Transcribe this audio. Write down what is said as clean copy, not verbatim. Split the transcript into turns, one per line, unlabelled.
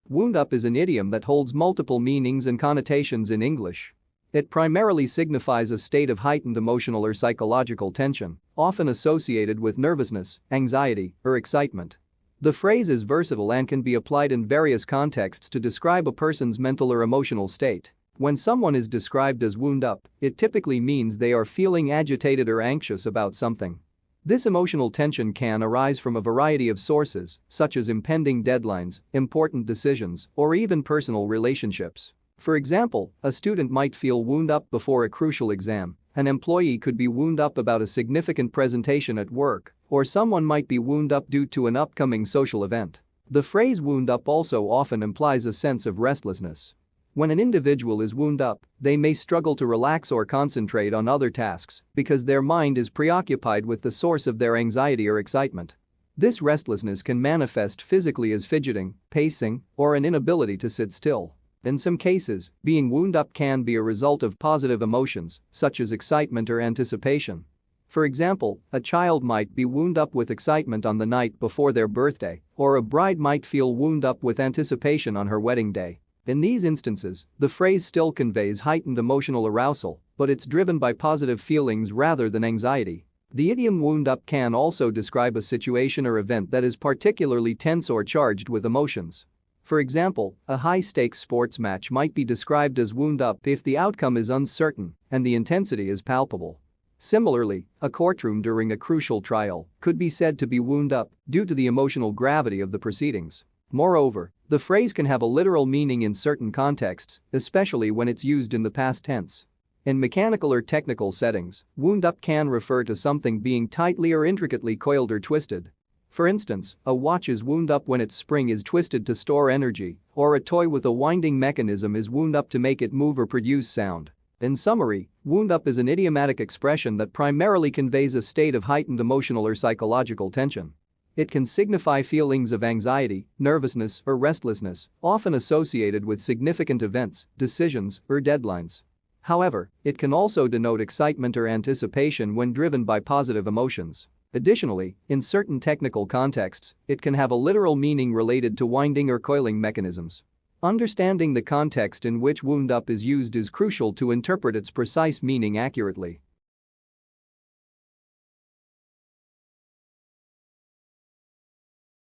Wound up is an idiom that holds multiple meanings and connotations in English. It primarily signifies a state of heightened emotional or psychological tension, often associated with nervousness, anxiety, or excitement. The phrase is versatile and can be applied in various contexts to describe a person's mental or emotional state. When someone is described as wound up, it typically means they are feeling agitated or anxious about something. This emotional tension can arise from a variety of sources, such as impending deadlines, important decisions, or even personal relationships. For example, a student might feel wound up before a crucial exam, an employee could be wound up about a significant presentation at work, or someone might be wound up due to an upcoming social event. The phrase wound up also often implies a sense of restlessness. When an individual is wound up, they may struggle to relax or concentrate on other tasks because their mind is preoccupied with the source of their anxiety or excitement. This restlessness can manifest physically as fidgeting, pacing, or an inability to sit still. In some cases, being wound up can be a result of positive emotions, such as excitement or anticipation. For example, a child might be wound up with excitement on the night before their birthday, or a bride might feel wound up with anticipation on her wedding day. In these instances, the phrase still conveys heightened emotional arousal, but it's driven by positive feelings rather than anxiety. The idiom wound up can also describe a situation or event that is particularly tense or charged with emotions. For example, a high-stakes sports match might be described as wound up if the outcome is uncertain and the intensity is palpable. Similarly, a courtroom during a crucial trial could be said to be wound up due to the emotional gravity of the proceedings. Moreover, the phrase can have a literal meaning in certain contexts, especially when it's used in the past tense. In mechanical or technical settings, wound up can refer to something being tightly or intricately coiled or twisted. For instance, a watch is wound up when its spring is twisted to store energy, or a toy with a winding mechanism is wound up to make it move or produce sound. In summary, wound up is an idiomatic expression that primarily conveys a state of heightened emotional or psychological tension. It can signify feelings of anxiety, nervousness, or restlessness, often associated with significant events, decisions, or deadlines. However, it can also denote excitement or anticipation when driven by positive emotions. Additionally, in certain technical contexts, it can have a literal meaning related to winding or coiling mechanisms. Understanding the context in which wound up is used is crucial to interpret its precise meaning accurately.